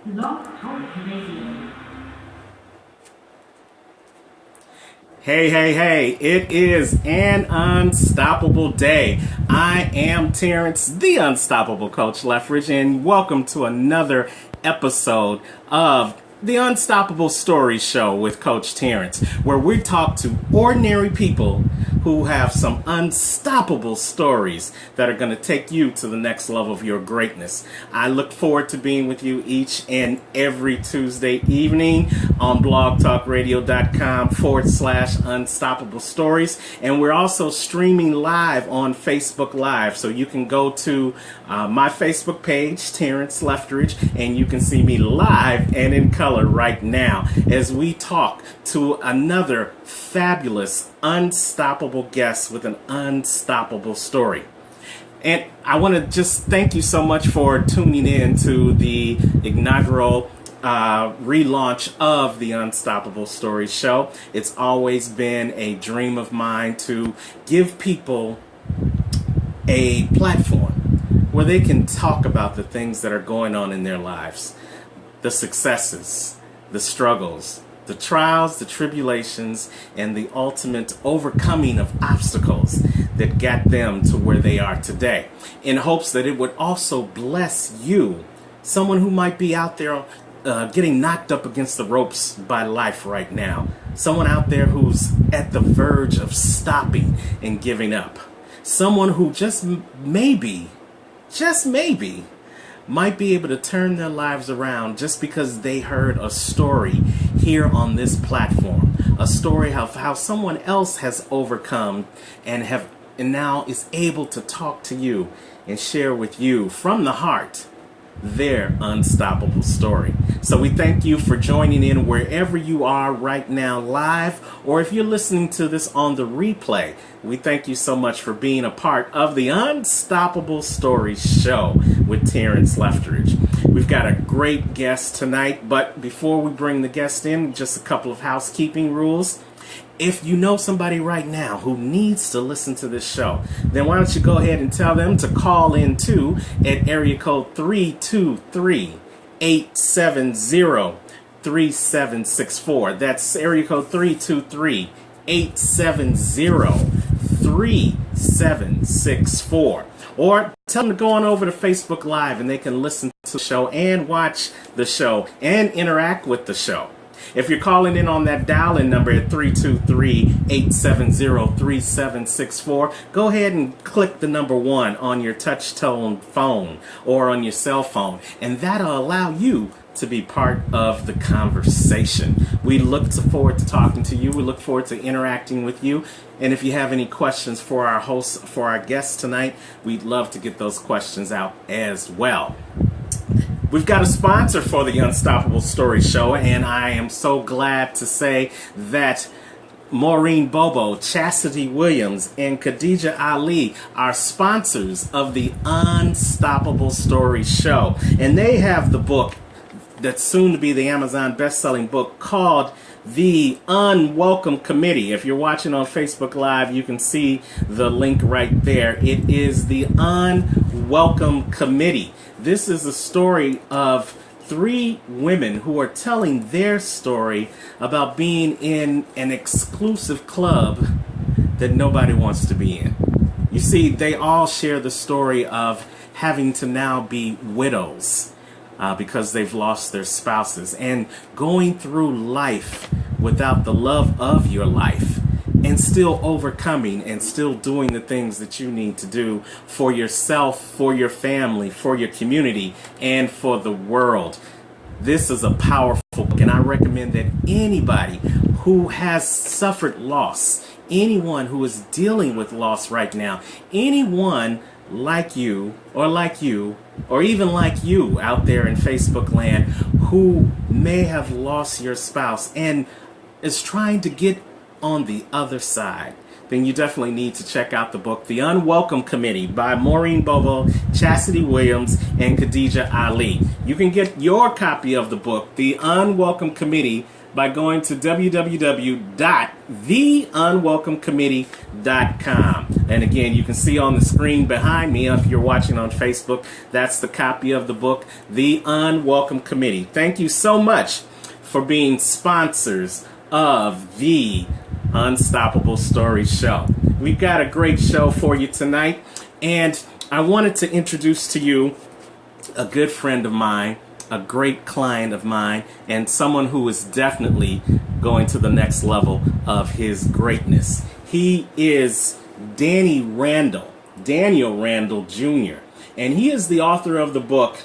Blog Talk Radio. Hey, hey, hey, it is an unstoppable day. I am Terrence, the Unstoppable Coach Leffridge, and welcome to another episode of the Unstoppable Stories Show with Coach Terrence, where we talk to ordinary people who have some unstoppable stories that are going to take you to the next level of your greatness. I look forward to being with you each and every Tuesday evening on blogtalkradio.com/unstoppable stories. And we're also streaming live on Facebook Live. So you can go to my Facebook page, Terrence Leffridge, and you can see me live and in color right now as we talk to another fabulous, unstoppable guest with an unstoppable story. And I want to just thank you so much for tuning in to the inaugural relaunch of the Unstoppable Stories Show. It's always been a dream of mine to give people a platform where they can talk about the things that are going on in their lives, the successes, the struggles, the trials, the tribulations, and the ultimate overcoming of obstacles that got them to where they are today, in hopes that it would also bless you, someone who might be out there getting knocked up against the ropes by life right now, someone out there who's at the verge of stopping and giving up, someone who just maybe might be able to turn their lives around just because they heard a story here on this platform, a story of how someone else has overcome and now is able to talk to you and share with you from the heart their unstoppable story. So we thank you for joining in wherever you are right now live, or if you're listening to this on the replay, we thank you so much for being a part of the Unstoppable Stories Show with Terrence Leffridge. We've got a great guest tonight, but before we bring the guest in, just a couple of housekeeping rules. If you know somebody right now who needs to listen to this show, then why don't you go ahead and tell them to call in too at area code 323-870-3764. That's area code 323-870-3764. Or tell them to go on over to Facebook Live and they can listen to the show and watch the show and interact with the show. If you're calling in on that dial-in number at 323-870-3764, go ahead and click the number 1 on your touch-tone phone or on your cell phone, and that'll allow you to be part of the conversation. We look forward to talking to you. We look forward to interacting with you. And if you have any questions for our hosts, for our guests tonight, we'd love to get those questions out as well. We've got a sponsor for the Unstoppable Story Show, and I am so glad to say that Maureen Bobo, Chastity Williams, and Khadija Ali are sponsors of the Unstoppable Story Show. And they have the book that's soon to be the Amazon best-selling book called The Unwelcome Committee. If you're watching on Facebook Live, you can see the link right there. It is The Unwelcome Committee. This is a story of 3 women who are telling their story about being in an exclusive club that nobody wants to be in. You see, they all share the story of having to now be widows because they've lost their spouses, and going through life without the love of your life, and still overcoming and still doing the things that you need to do for yourself, for your family, for your community, and for the world. This is a powerful book, and I recommend that anybody who has suffered loss, anyone who is dealing with loss right now, anyone like you, or even like you out there in Facebook land who may have lost your spouse and is trying to get on the other side, then you definitely need to check out the book, The Unwelcome Committee by Maureen Bobo, Chastity Williams, and Khadija Ali. You can get your copy of the book, The Unwelcome Committee, by going to www.theunwelcomecommittee.com. And again, you can see on the screen behind me, if you're watching on Facebook, that's the copy of the book, The Unwelcome Committee. Thank you so much for being sponsors of the Unstoppable Stories show. We've got a great show for you tonight, and I wanted to introduce to you a good friend of mine, a great client of mine, and someone who is definitely going to the next level of his greatness. He is Daniel Randall Jr., and he is the author of the book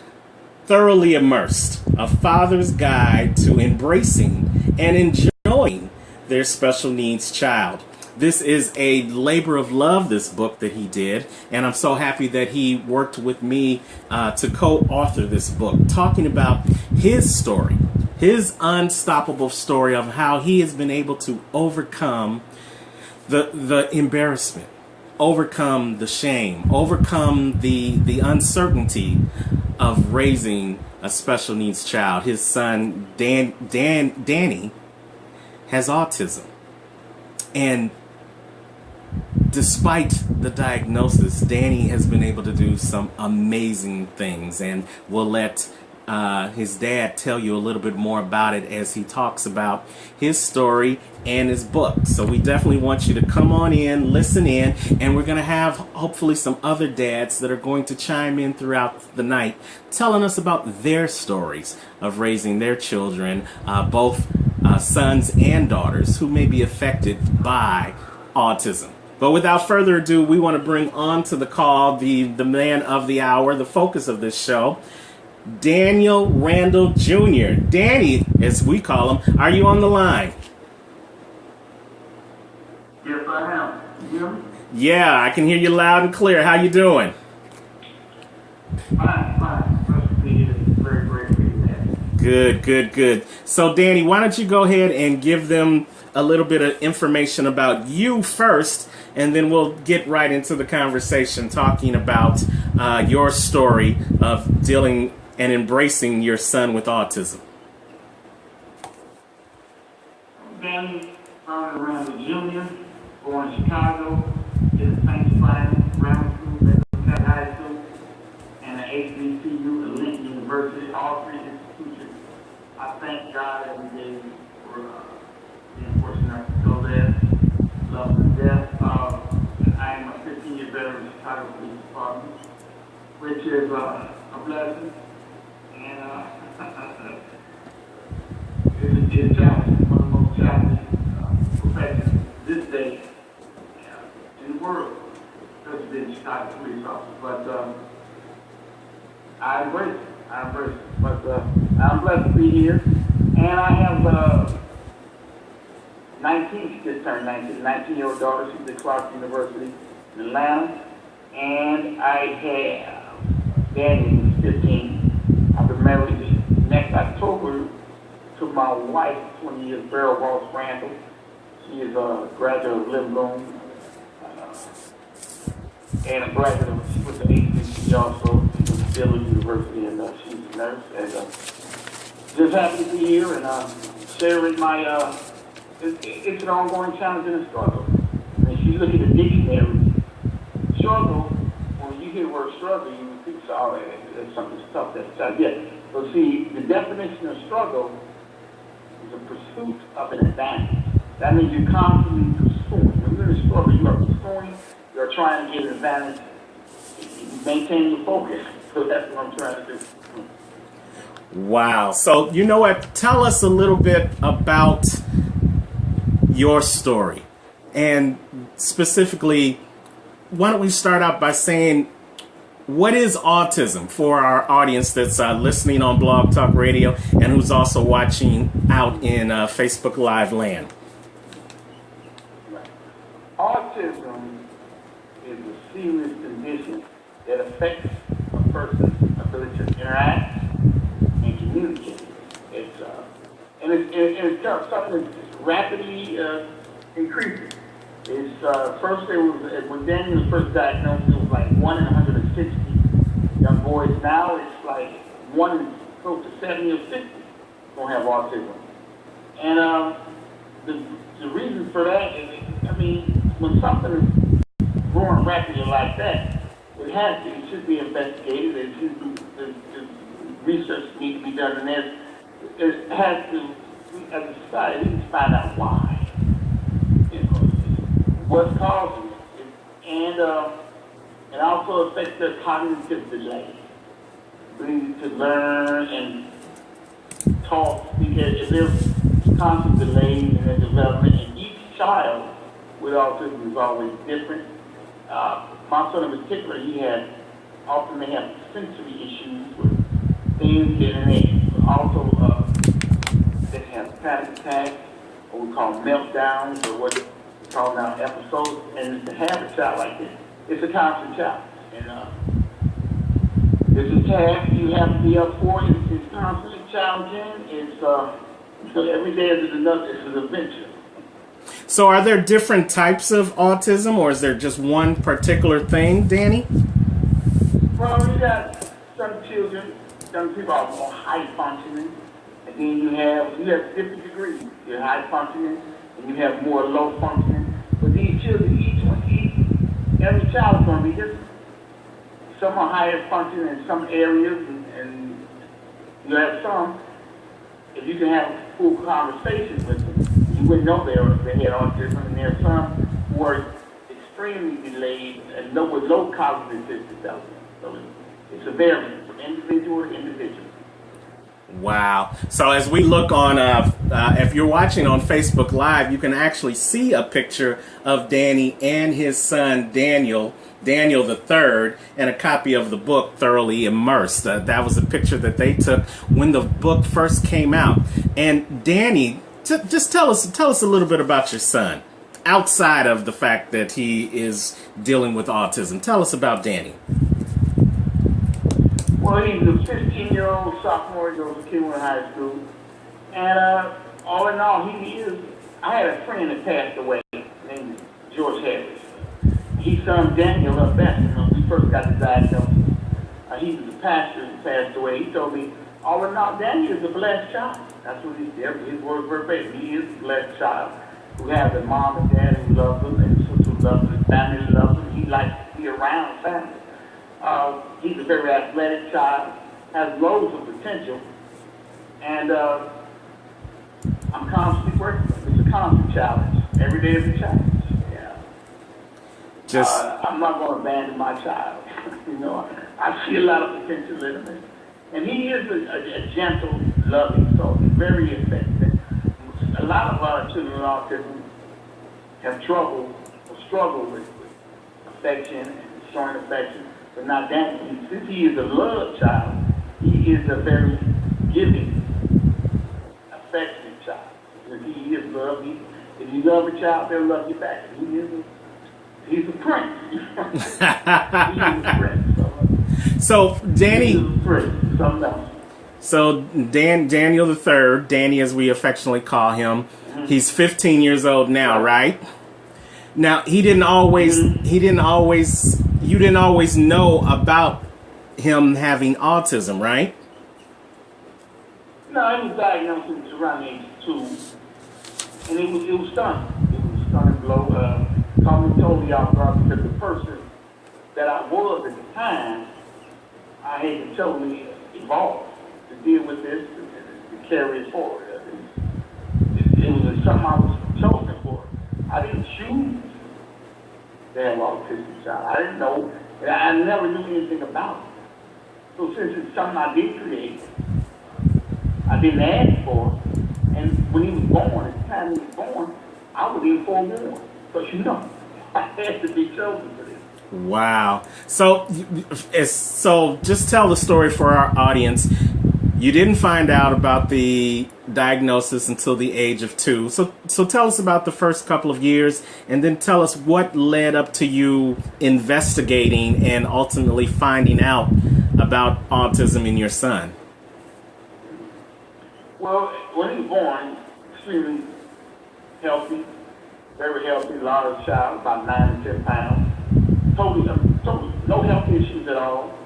Thoroughly Immersed, A Father's Guide to Embracing and Enjoying Their Special Needs Child. This is a labor of love, this book that he did, and I'm so happy that he worked with me to co-author this book, talking about his story, his unstoppable story of how he has been able to overcome the embarrassment, overcome the shame, overcome the uncertainty of raising a special needs child. His son, Danny, has autism. And despite the diagnosis, Danny has been able to do some amazing things, and we'll let his dad tell you a little bit more about it as he talks about his story and his book. So we definitely want you to come on in, listen in, and we're going to have hopefully some other dads that are going to chime in throughout the night telling us about their stories of raising their children, both sons and daughters who may be affected by autism. But without further ado, we want to bring on to the call the man of the hour, the focus of this show, Daniel Randall Jr. Danny, as we call him. Are you on the line? Yes, I am. You hear me? Yeah, I can hear you loud and clear. How you doing? Fine. Very great. Good. So, Danny, why don't you go ahead and give them a little bit of information about you first, and then we'll get right into the conversation talking about your story of dealing and embracing your son with autism. Danny Randall Jr., born in Chicago, did the St. Simon Grammar School, Cat High School, and an HBCU at Lincoln University, all three institutions. I thank God every day for being fortunate enough to go there. Love to death. I am a 15-year veteran of Chicago Police Department, which is a blessing. And it's challenging, one of the most challenging professions this day in the world, especially being a Chicago police officer. But I embrace it. But I'm blessed to be here. And I have 19, she just turned 19-year-old daughter. She's at Clark University in Atlanta. And I have Danny, who's 15. I've been married next October to my wife, 20 years, Beryl Ross Randall. She is a graduate of Liverpool and a graduate with the HBCU also from Dillard University, and she's a nurse. And just happy to be here and sharing my. It's an ongoing challenge and a struggle. I mean, if you look at the dictionary, struggle. When you hear the word struggle, you think, "Oh, that's something tough." That's tough. Yeah. But see, the definition of struggle is a pursuit of an advantage. That means you're constantly pursuing. When you're in a struggle, you are pursuing. You're trying to get an advantage. You maintain your focus. So that's what I'm trying to do. Wow. So, you know what? Tell us a little bit about your story. And specifically, why don't we start out by saying, what is autism for our audience that's listening on Blog Talk Radio and who's also watching out in Facebook Live land? Right. Autism is a serious condition that affects a person's ability to interact and communicate. It's something that's rapidly increasing. It's first it was when Daniel was first diagnosed, it was like 1 in 160 young boys. Now it's like 1 in close to 70 or 60 gonna have autism. And the reason for that is, I mean, when something is growing rapidly like that, it should be investigated. The research needs to be done, and it has to, as a society, we need to find out why. You know, what's causing it, and it also affects their cognitive delay, ability to learn and talk, because if there's constant delays in their development, and each child with autism is always different. My son in particular, often they have sensory issues with things getting in. Also, they have panic attacks, what we call meltdowns, or what we call now episodes. And to have a child like this, it's a constant challenge. And it's a task you have to be up for. It's constantly challenging. Every day is an adventure. So are there different types of autism, or is there just one particular thing, Danny? Well, you got some children, some people are more high functioning, and then you have different degrees. You're high functioning, and you have more low functioning. But these children, every child is going to be different. Some are higher functioning in some areas, and you have some. If you can have a full conversation with them, you wouldn't know they had autism, and there are some who are extremely delayed and with low cognitive development. So it's a variance from individual to individual. Wow. So as we look on, if you're watching on Facebook Live, you can actually see a picture of Danny and his son, Daniel the third, and a copy of the book, Thoroughly Immersed. That was a picture that they took when the book first came out. And Danny, just tell us a little bit about your son, outside of the fact that he is dealing with autism. Tell us about Danny. Well, he's a 15-year-old sophomore, goes to Kingwood High School. And all in all, I had a friend that passed away named George Harris. His son Daniel up back, when we first got the diagnosis. He was a pastor who passed away. He told me, all in all, Daniel is a blessed child. That's what he said. His word verbatim. He is a blessed child who has a mom and dad who love him, and sister who loves him, his family who loves him. He likes to be around family. He's a very athletic child, has loads of potential, and I'm constantly working with him. It's a constant challenge. Every day is a challenge. I'm not going to abandon my child. I see a lot of potential in him. And he is a gentle, loving soul. He's very effective. A lot of our children with autism have struggled with affection and showing affection, but not that. Since he is a love child, he is a very giving, affectionate child. If he is love, if you love a child, they'll love you back. He's a prince. He's a prince. So Danny. He's a prince. Something else. So Daniel the third, Danny as we affectionately call him, he's 15 years old now, right? Now you didn't always know about him having autism, right? No, he was diagnosed around age 2, and it was stunning. It was stunning blow. Caught me totally off guard because the person that I was at the time, I had to totally evolve to deal with this and to carry it forward. It was something I was chosen for. I didn't choose to have autistic child. I didn't know. I never knew anything about it. So since it's something I did create, I didn't ask for it. And when he was born, at the time he was born, I was even forewarned. Because, I had to be chosen for this. Wow. So just tell the story for our audience. You didn't find out about the diagnosis until the age of 2. So tell us about the first couple of years, and then tell us what led up to you investigating and ultimately finding out about autism in your son. Well, when he was born, extremely healthy, very healthy, large child, about 9 to 10 pounds. Totally, no health issues at all.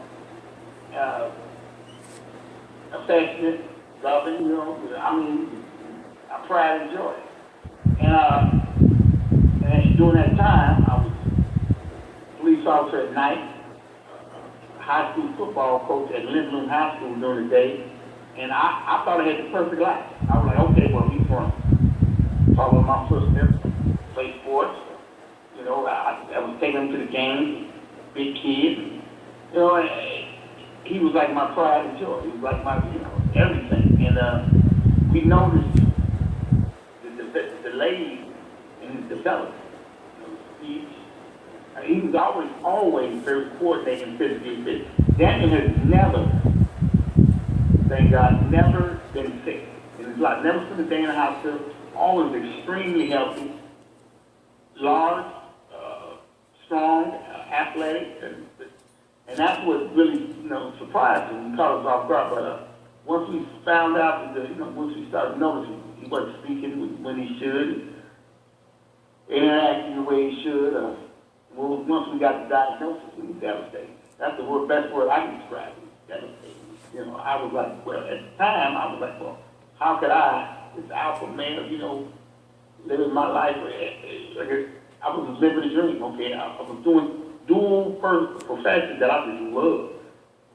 Affectionate, loving, I pride and joy. And during that time, I was police officer at night, high school football coach at Lindblom High School during the day, and I thought I had the perfect life. I was like, okay, well, he's going to follow my footsteps, play sports. You know, I was taking him to the games, big kid. You know, and he was like my pride and joy. He was like my, you know, everything. And we noticed the delay in his development. You know, he was always very coordinated and physically fit. Daniel has never, thank God, never been sick in his life. Never spent a day in the hospital. Always extremely healthy, large, strong, athletic, and that's what really, you know, surprised us and caught us off guard. But once we found out that, you know, once we started noticing he wasn't speaking when he should, interacting the way he should, once we got the diagnosis, we were devastated. That's the best word I can describe it. Devastated. You know, I was like, well, at the time, I was like, well, how could I, this alpha male, you know, living my life? I was living a dream. Okay, I was doing dual professions that I just loved.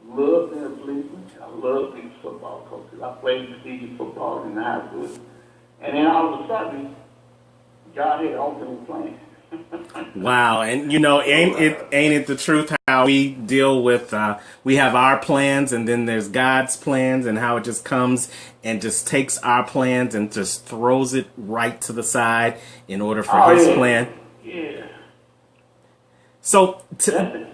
Loved being a policeman. I loved being a football coach. I played prestigious football in high school, and then all of a sudden, God had ultimate plan. Wow, and you know, ain't it the truth how we deal with we have our plans and then there's God's plans, and how it just comes and just takes our plans and just throws it right to the side in order for his plan. Yeah. So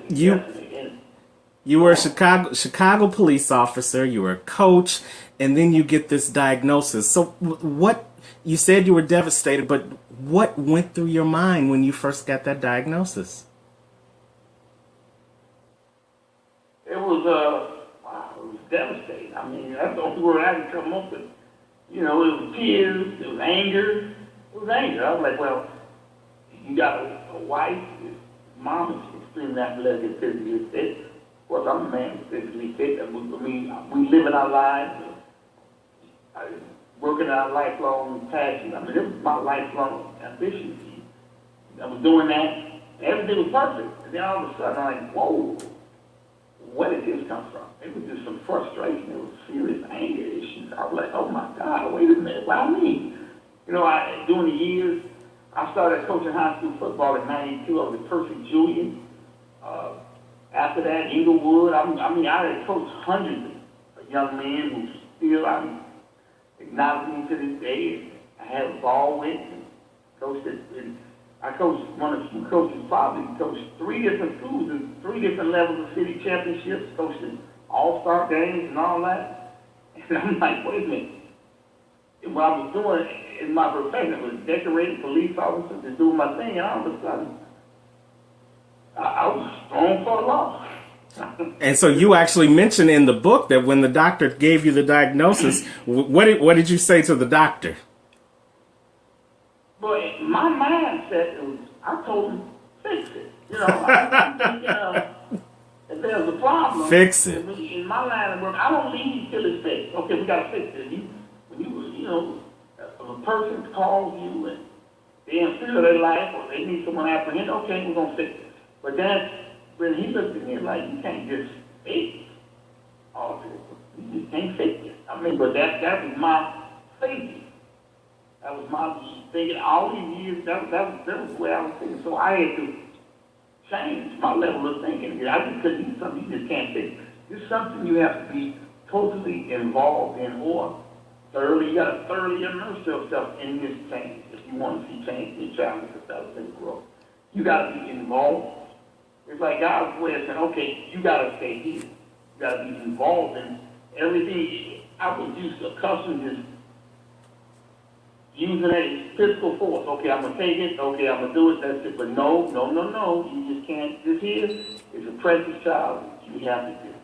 you were a Chicago police officer, you were a coach, and then you get this diagnosis. So what, you said you were devastated, but what went through your mind when you first got that diagnosis? It was wow, it was devastating. I mean, that's the only word I can come up with. You know, it was tears, it was anger. It was anger. I was like, well, you got a wife, mom is extremely athletic, physically fit. Of course, I'm a man who's physically fit. I mean, we live in our lives, working our lifelong passion. I mean, it was my lifelong ambition. I was doing that. Everything was perfect. And then all of a sudden, I'm like, whoa, where did this come from? It was just some frustration. It was serious anger issues. I was like, oh my God, wait a minute, why me? You know, during the years, I started coaching high school football in '92. I was at Percy Julian. After that, Inglewood. I mean, I had coached hundreds of young men who still acknowledge me to this day. I had a ball with and coached it. I coached one of the few coaches probably coached 3 different schools and 3 different levels of city championships, coached in all-star games and all that. And I'm like, wait a minute. What I was doing in my profession was decorating police officers and doing my thing, and all of a sudden, I was thrown for a loss. And so you actually mentioned in the book that when the doctor gave you the diagnosis, what did you say to the doctor? But my mindset was, I told him, fix it. You know, if there's a problem, fix it. In my line of work, I don't leave till it's fixed. Okay, we got to fix it. You know, if a person calls you and they in fear of their life or they need someone apprehended, okay, we're going to fix it. But then when he looked at me like, you can't just fix autism. You just can't fix it. I mean, but that was my thinking. That was my thinking all these years. That was the way I was thinking. So I had to change my level of thinking. I just couldn't do something you just can't fix. It's something you have to be totally involved in, or you got to thoroughly immerse yourself in this change if you want to see change in your child and development growth. You got to be involved. It's like God's way of saying, okay, you got to stay here. You got to be involved in everything. I was used to accustomed to using a physical force. Okay, I'm going to take it. Okay, I'm going to do it. That's it. But no. You just can't. This here is a precious child. You have to do.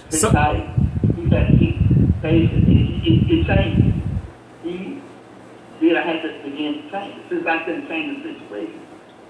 Sit tight. You got to keep patient. It changes. Then I had to begin to change. Since I couldn't change the situation,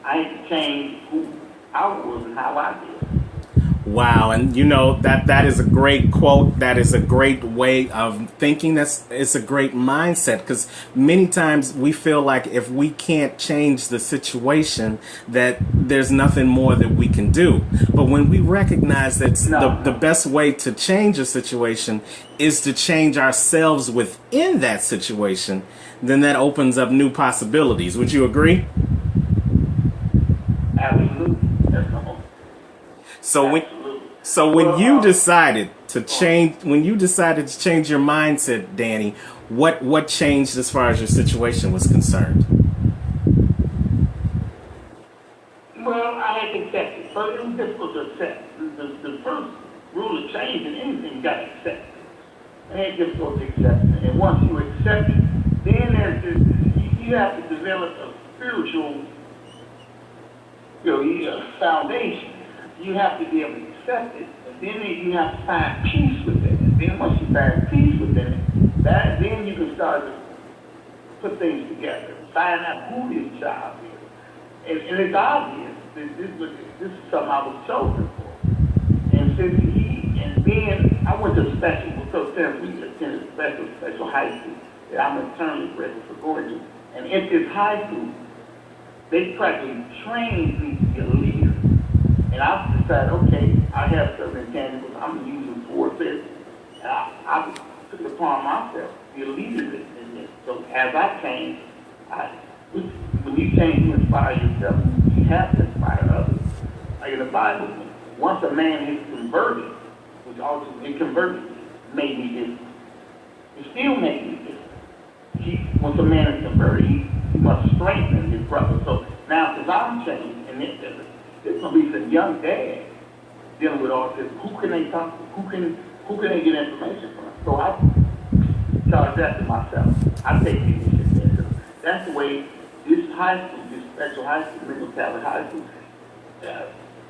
I had to change who I was and how I did. Wow, and you know that is a great quote. That is a great way of thinking. It's a great mindset, because many times we feel like if we can't change the situation, that there's nothing more that we can do. But when we recognize that the best way to change a situation is to change ourselves within that situation, then that opens up new possibilities. Would you agree? Absolutely. That's the whole. So when you decided to change your mindset, Danny, what changed as far as your situation was concerned? Well, I had to accept it. So it was difficult to accept. The first rule of change in anything, you got to accept it. And it's difficult to accept it. And once you accept it, then you have to develop a spiritual foundation. You have to be able to accept it, and then you have to find peace within it. Then once you find peace within it, then you can start to put things together, find out who this child is. And it's obvious that this is something I was chosen for. And then I went to special, so since we attended special high school that I'm eternally grateful for going to. And at this high school, they practically trained me to be a leader. And I decided, okay, I have certain intangibles I'm using for this. And I took it upon myself to be a leader in this. So as I changed, when you change, you inspire yourself. You have to inspire others. Like in the Bible, once a man is converted, which also it converted made me different. It still made me different. Once a man is converted, he must strengthen his brother. So now, since I'm changed, and there's going to be some young dads dealing with all this. Who can they talk to? Who can they get information from? So I charge that to myself. I take leadership there. So that's the way this high school, this special high school, Mental Talent High School,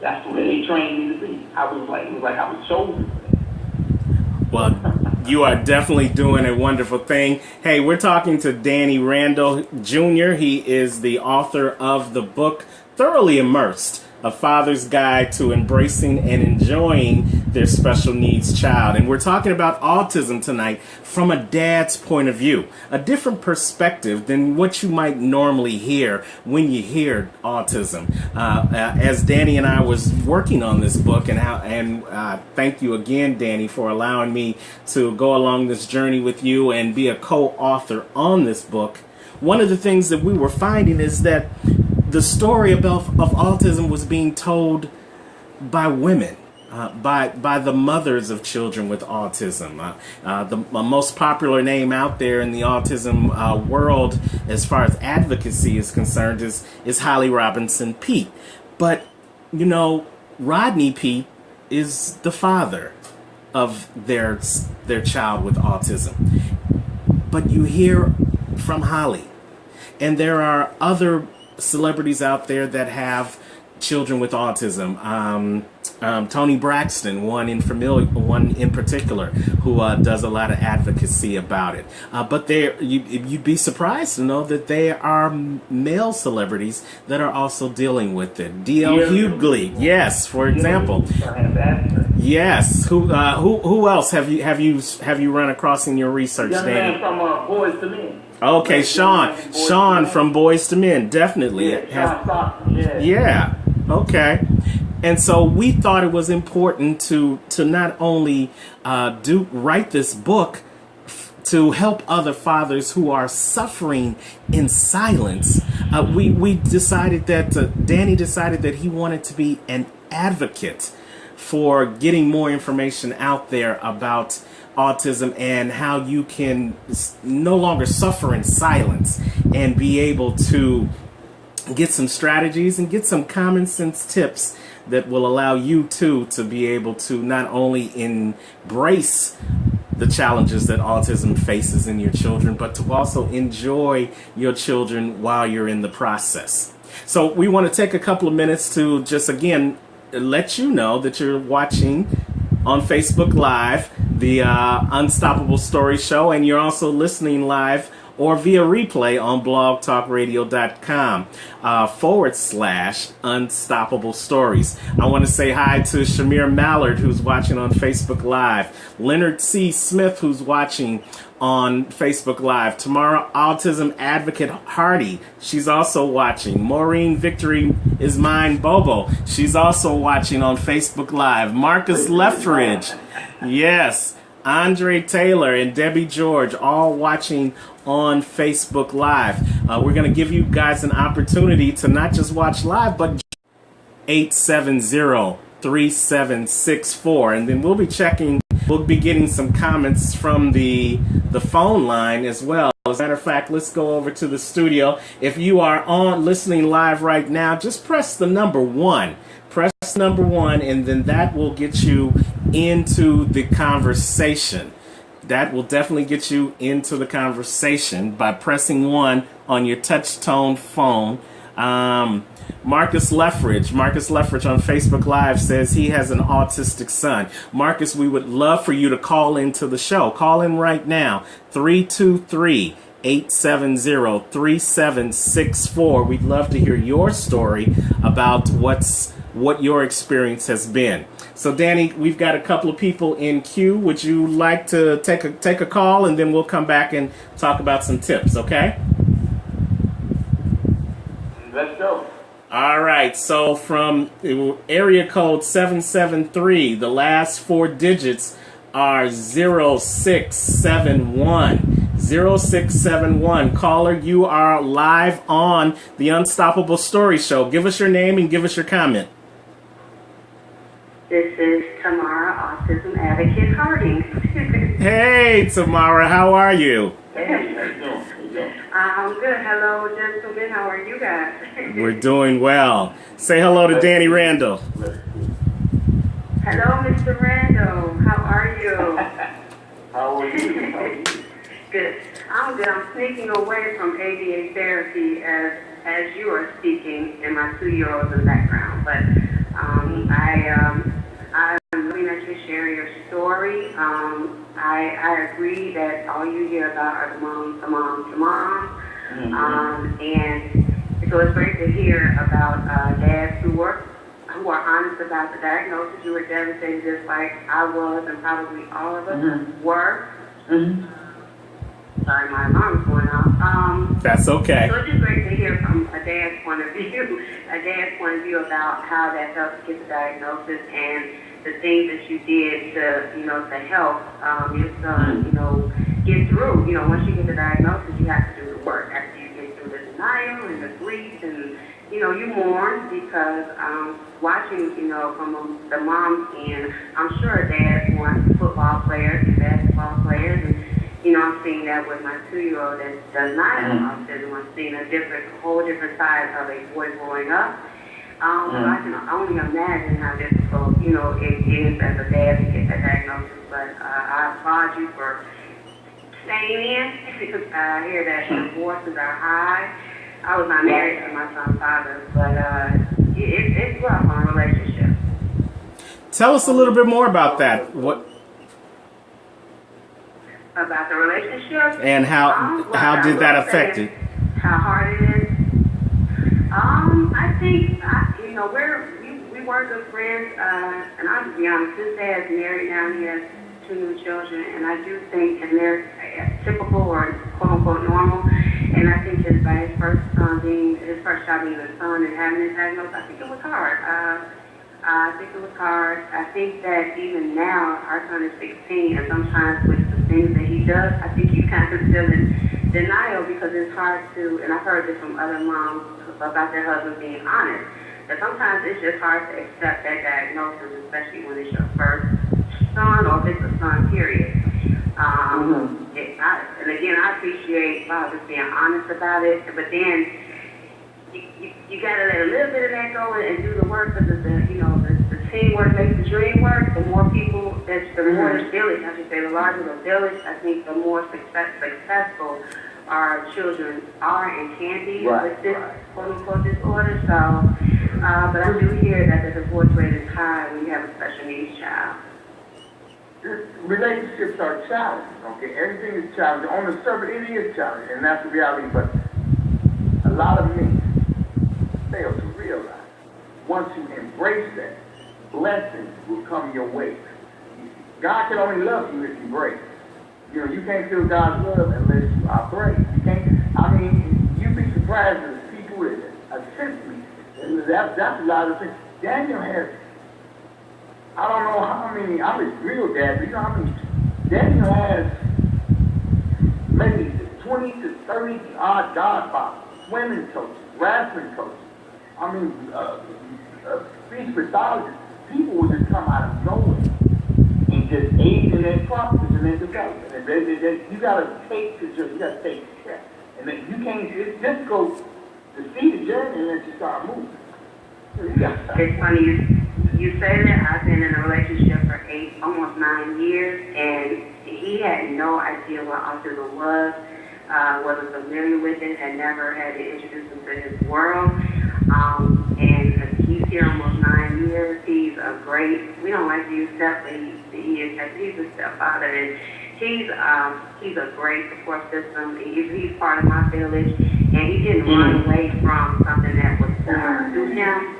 that's the way they trained me to be. It was like I was chosen for that. Well, you are definitely doing a wonderful thing. Hey, we're talking to Danny Randall Jr. He is the author of the book Thoroughly Immersed, A Father's Guide to Embracing and Enjoying Their Special Needs Child. And we're talking about autism tonight from a dad's point of view, a different perspective than what you might normally hear when you hear autism. As Danny and I was working on this book, and thank you again, Danny, for allowing me to go along this journey with you and be a co-author on this book. One of the things that we were finding is that the story of autism was being told by women, by the mothers of children with autism. The most popular name out there in the autism world, as far as advocacy is concerned, is Holly Robinson Peete. But, you know, Rodney Peete is the father of their child with autism. But you hear from Holly, and there are other celebrities out there that have children with autism. Tony Braxton, one in particular, who does a lot of advocacy about it. But you'd be surprised to know that there are male celebrities that are also dealing with it. D.L. Hughley, yes, for example. Yes. Who else have you run across in your research, Young Danny? man from Boyz II Men. Okay, Sean from Boyz II Men, definitely. Yeah. Okay. And so we thought it was important to not only write this book to help other fathers who are suffering in silence. We decided that Danny decided that he wanted to be an advocate for getting more information out there about autism and how you can no longer suffer in silence and be able to get some strategies and get some common sense tips that will allow you to be able to not only embrace the challenges that autism faces in your children, but to also enjoy your children while you're in the process. So we want to take a couple of minutes to just again let you know that you're watching on Facebook Live the Unstoppable Story Show, and you're also listening live or via replay on blogtalkradio.com /Unstoppable Stories. I want to say hi to Shamir Mallard, who's watching on Facebook Live. Leonard C. Smith, who's watching on Facebook Live. Tamara Autism Advocate Hardy, she's also watching. Maureen Victory is Mine Bobo, she's also watching on Facebook Live. Marcus Lethridge, yes. Andre Taylor and Debbie George, all watching on Facebook Live. We're going to give you guys an opportunity to not just watch live, but 870-3764. And then we'll be getting some comments from the phone line as well. As a matter of fact, let's go over to the studio. If you are listening live right now, just press the number 1. Press number 1, and then that will get you into the conversation. That will definitely get you into the conversation by pressing 1 on your touch tone phone. Marcus Leffridge on Facebook Live says he has an autistic son. Marcus, we would love for you to call into the show. Call in right now, 323-870-3764. We'd love to hear your story about what your experience has been. So, Danny, we've got a couple of people in queue. Would you like to take a call, and then we'll come back and talk about some tips, okay? Let's go. All right. So from area code 773, the last 4 digits are 0671. 0671. Caller, you are live on the Unstoppable Story Show. Give us your name and give us your comment. This is Tamara, Autism Advocate Harding. Hey, Tamara, how are you? Hey, how you doing? I'm good. Hello, gentlemen. How are you guys? We're doing well. Say hello to Danny Randall. Hello, Mr. Randall. How are you? How are you? Good. I'm good. I'm sneaking away from ABA therapy as you are speaking, and my 2-year-old in the background. But I'm looking at you sharing your story. I agree that all you hear about are the moms. And so it's great to hear about dads who are honest about the diagnosis. You were devastated just like I was, and probably all of us were. Sorry, my alarm's going off. That's okay. So it's just great to hear from a dad's point of view, about how that helped get the diagnosis and the things that you did to help your son, get through. Once you get the diagnosis, you have to do the work. After you get through the denial and the grief, and you mourn because watching, from the mom's end, I'm sure dads want football players and basketball players, and I'm seeing that with my 2-year-old that does not have autism. I'm seeing a whole different side of a boy growing up. So I can only imagine how difficult, it is as a dad to get that diagnosis. But I applaud you for staying in, because I hear that divorces are high. I was not married to my son's father, but it's rough on a relationship. Tell us a little bit more about that. About the relationship? And how did that affect it? How hard it is? I think, we were good friends, and I'll just be honest, his dad's married now, he has 2 new children, and I do think, and they're typical or quote-unquote normal, and I think his first child being his son and having his diagnosis, I think it was hard. I think that even now, our son is 16, and sometimes with the things that he does, I think he's kind of still in denial because it's hard to, and I've heard this from other moms about their husbands being honest, that sometimes it's just hard to accept that diagnosis, especially when it's your first son or if it's a son, period. And again, I appreciate fathers being honest about it, but then you got to let a little bit of that go and do the work, because the teamwork makes the dream work. The more people, the more the village, I should say, the larger the village, I think the more successful our children are and can be with this quote-unquote disorder. So, but I do hear that the divorce rate is high when you have a special needs child. relationships are challenging, okay? Everything is challenging. On the surface, it is challenging, and that's the reality, but a lot of men fail to realize once you embrace that, blessings will come your way. God can only love you if you break. You know, you can't feel God's love unless you operate. You can't, I mean, you'd be surprised at people that assist me. And that's a lot of things. Daniel has, I don't know how many, I'm his real dad, but you know how many, Daniel has maybe 20 to 30 odd godfathers, swimming coaches, wrestling coaches. I mean, speech pathologists, people would just come out of nowhere and just aid in their process and their development. And you gotta take you gotta take steps. And then you can't, it's difficult to see the journey and then you start moving. So you gotta start. It's funny you say that. I've been in a relationship for almost 9 years, and he had no idea what autism was, wasn't familiar with it, had never had to introduce him to his world. And he's here almost 9 years. He's a great, we don't like to use step, but he's a stepfather, and he's a great support system. He's part of my village, and he didn't run away from something that was foreign to him.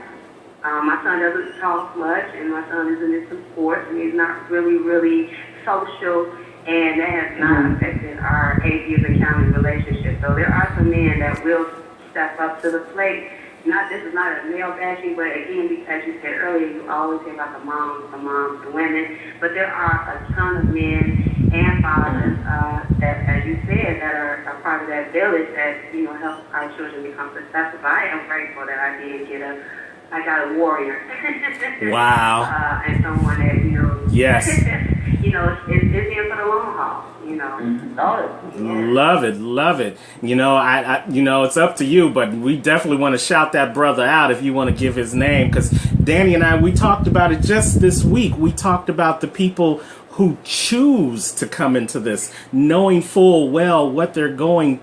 My son doesn't talk much, and my son is into some sports, and he's not really social, and that has not affected our 8 years of county relationship. So there are some men that will step up to the plate. This is not a male bashing, but again, because you said earlier, you always hear about the moms, the women, but there are a ton of men and fathers that, as you said, that are part of that village that, you know, help our children become successful. I am grateful that I got a warrior. Wow. And someone that, you know, yes. You know, it's in for the long haul, you know. Love it. You know, I you know, it's up to you, but we definitely want to shout that brother out if you want to give his name, because Danny and I, we talked about it just this week. We talked about the people who choose to come into this, knowing full well what they're going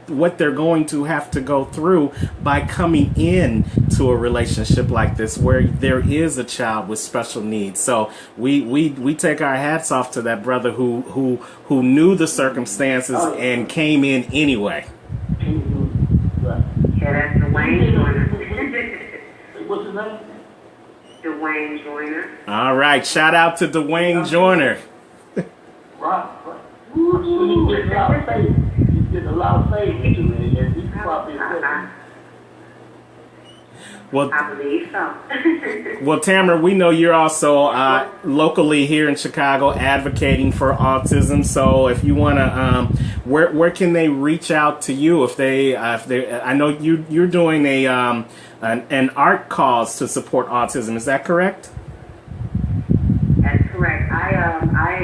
to have to go through by coming in to a relationship like this, where there is a child with special needs. So we take our hats off to that brother who knew the circumstances and came in anyway. Yeah, that's Dwayne Joyner. What's his name? Dwayne Joyner. All right, shout out to Dwayne Joyner. Right. He's getting a lot of faith. He's getting a lot of faith into it, and he's probably a Well, I believe so. well, Tamara, we know you're also locally here in Chicago advocating for autism. So, if you want to, where can they reach out to you if they I know you're doing an art cause to support autism. Is that correct? That's correct. I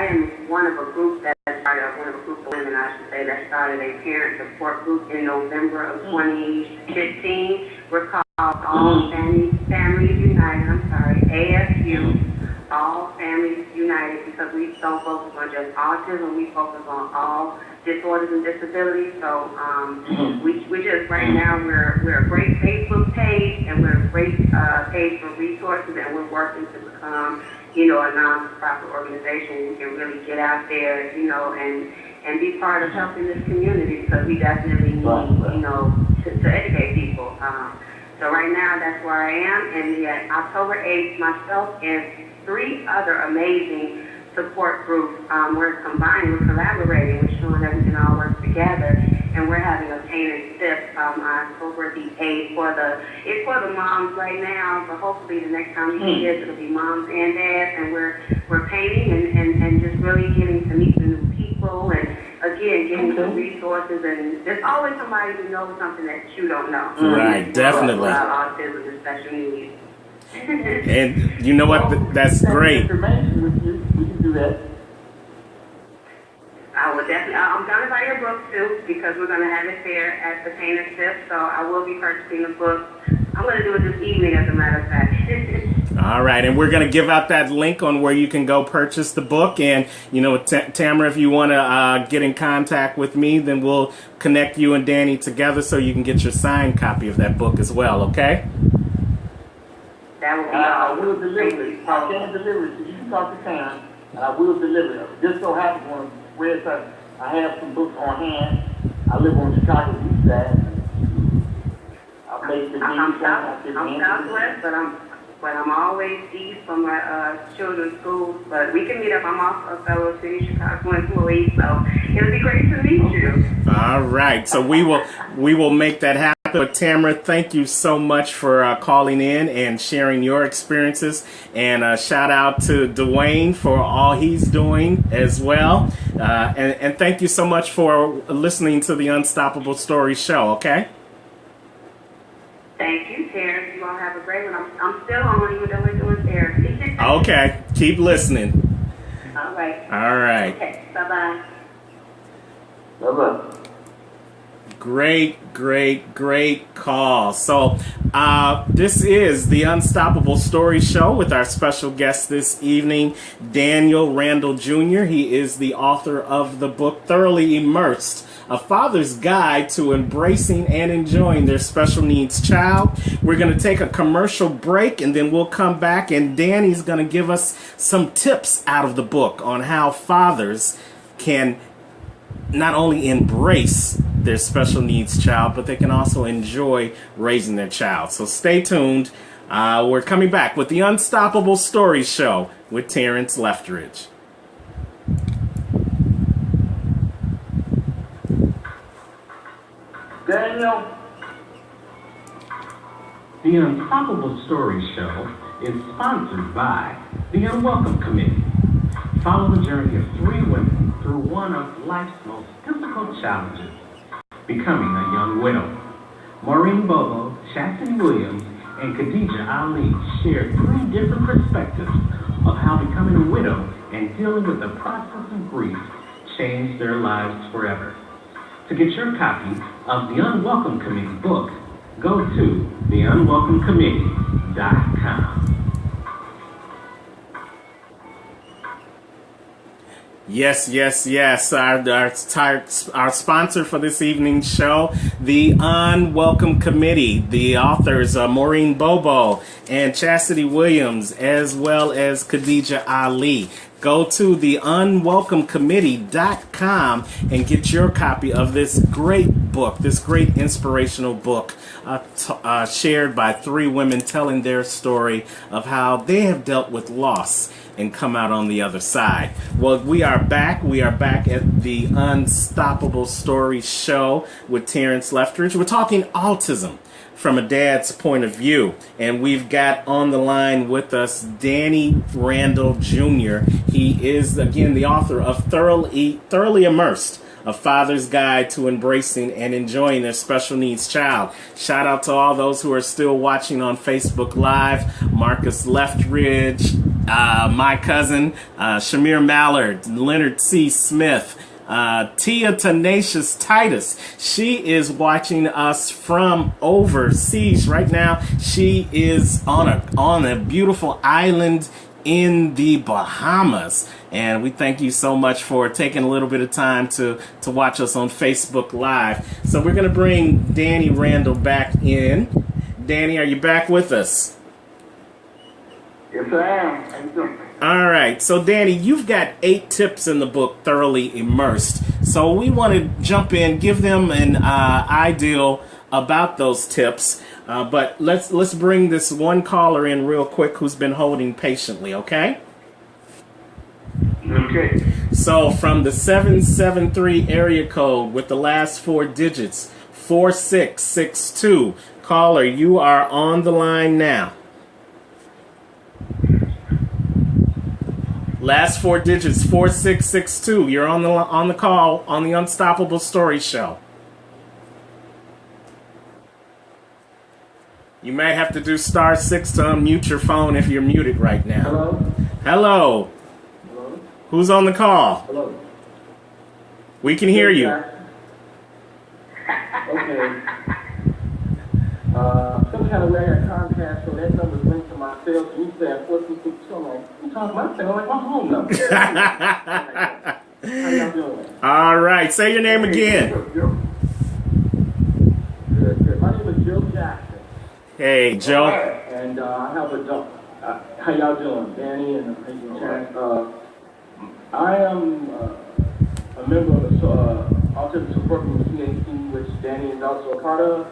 am one of a group that started, one of a group of women, I should say, that started a parent support group in November of 2015. We're called All Families United. AFU, All Families United, because we don't focus on just autism. We focus on all disorders and disabilities. So we just right now we're a great Facebook page, and we're a great page for resources, and we're working to become, you know, a non-profit organization. We can really get out there, you know, and be part of helping this community, because we definitely need, you know, to educate people. So right now, that's where I am. And yet, October 8th, myself and 3 other amazing support groups, we're collaborating, we're showing that we can all work together. And we're having a paint and sip October the 8th it's for the moms right now, but hopefully the next time we do this, it'll be moms and dads, and we're painting and just really getting to meet the new people, and again, getting some resources, and there's always somebody who knows something that you don't know. Right, definitely. About autism and special needs. And you know what? That's great. Information with you, we can do that. I will definitely. I'm going to buy your book too, because we're going to have it there at the Paint and Sip. So I will be purchasing the book. I'm going to do it this evening, as a matter of fact. All right, and we're going to give out that link on where you can go purchase the book. And, you know, Tamara, if you want to get in contact with me, then we'll connect you and Danny together so you can get your signed copy of that book as well, okay? That will be I will deliver it. I can't deliver it, so you can talk to Tam, and I will deliver them. Just so happens when Red says I have some books on hand. I live on Chicago East Side. I'll make the I'm Southwest, but I'm always east from my children's schools. But we can meet up. I'm off a fellow city Chicago employee, so it'll be great to meet you. All right, so we will make that happen. But Tamara, thank you so much for calling in and sharing your experiences. And shout out to Dwayne for all he's doing as well. And thank you so much for listening to the Unstoppable Story show. Okay. Thank you, Terrence. You all have a great one. I'm still on, even though we're doing therapy. Okay, keep listening. All right. All right. Okay, bye-bye. Bye-bye. Great call. So this is the Unstoppable Story Show with our special guest this evening, Daniel Randall Jr. He is the author of the book Thoroughly Immersed, A Father's Guide to Embracing and Enjoying Their Special Needs Child. We're going to take a commercial break and then we'll come back and Danny's going to give us some tips out of the book on how fathers can not only embrace their special needs child, but they can also enjoy raising their child. So stay tuned. We're coming back with the Unstoppable Story Show with Terrence Leftridge. Daniel. The Unstoppable Story Show is sponsored by the Unwelcome Committee. Follow the journey of 3 women through one of life's most difficult challenges, becoming a young widow. Maureen Bobo, Chastity Williams, and Khadijah Ali share 3 different perspectives of how becoming a widow and dealing with the process of grief changed their lives forever. To get your copy of the Unwelcome Committee book, go to theunwelcomecommittee.com. Yes. Our sponsor for this evening's show, the Unwelcome Committee. The authors are Maureen Bobo and Chastity Williams, as well as Khadijah Ali. Go to theunwelcomecommittee.com and get your copy of this great book, this great inspirational book shared by 3 women telling their story of how they have dealt with loss and come out on the other side. Well, we are back. We are back at the Unstoppable Story Show with Terrence Leftridge. We're talking autism from a dad's point of view. And we've got on the line with us Danny Randall Jr. He is, again, the author of Thoroughly Immersed, A Father's Guide to Embracing and Enjoying Their Special Needs Child. Shout out to all those who are still watching on Facebook Live. Marcus Leftridge, my cousin, Shamir Mallard, Leonard C. Smith, Tia Tenacious Titus. She is watching us from overseas right now. She is on a beautiful island in the Bahamas. And we thank you so much for taking a little bit of time to watch us on Facebook Live. So we're going to bring Danny Randall back in. Danny, are you back with us? Yes, I am. How you doing? All right. So, Danny, you've got 8 tips in the book, Thoroughly Immersed. So we want to jump in, give them an idea about those tips. But let's bring this one caller in real quick who's been holding patiently, okay? Okay. So from the 773 area code with the last 4 digits, 4662. Caller, you are on the line now. Last 4 digits, 4662. You're on the call on the Unstoppable Story Show. You may have to do *6 to unmute your phone if you're muted right now. Hello? Hello. Hello? Who's on the call? Hello? We can hear you. Okay. Some kind of way I got Comcast, so that number's linked to my cell. So you said 4262. I'm like, you talking about that? I'm like, my home number. How y'all doing? All right. Say your name again. Good. My name is Joe Jackson. Hey, Joe. And I have a dog. How y'all doing? Danny and I am a member of the Autism Support Group CAC, which Danny is also a part of.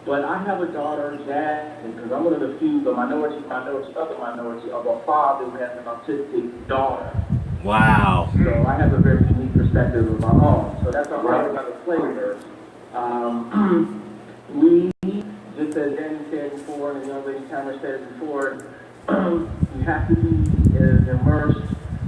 But I have a daughter, Jazz, because I'm one of the few, the other minority of a father who has an autistic daughter. Wow. So I have a very unique perspective of my own. So that's a whole other flavor. We, just as Danny said before, and the young lady Cameron said before, you have to be as immersed.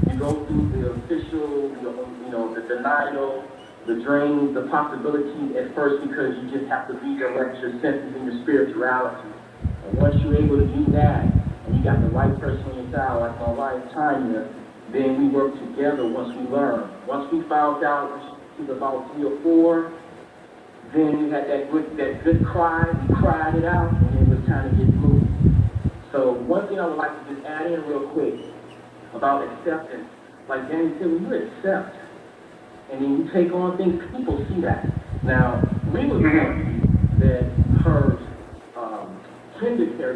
You go through the official, the denial, the dreams, the possibility at first, because you just have to redirect your senses and your spirituality. And once you're able to do that, and you got the right person on your side, like my wife Tanya, then we work together once we learn. Once we found out she was about 3 or 4, then we had that good cry. We cried it out, and it was time to get moved. So one thing I would like to just add in real quick about acceptance. Like Danny said, when you accept and then you take on things, people see that. Now, we were lucky that her kinder care,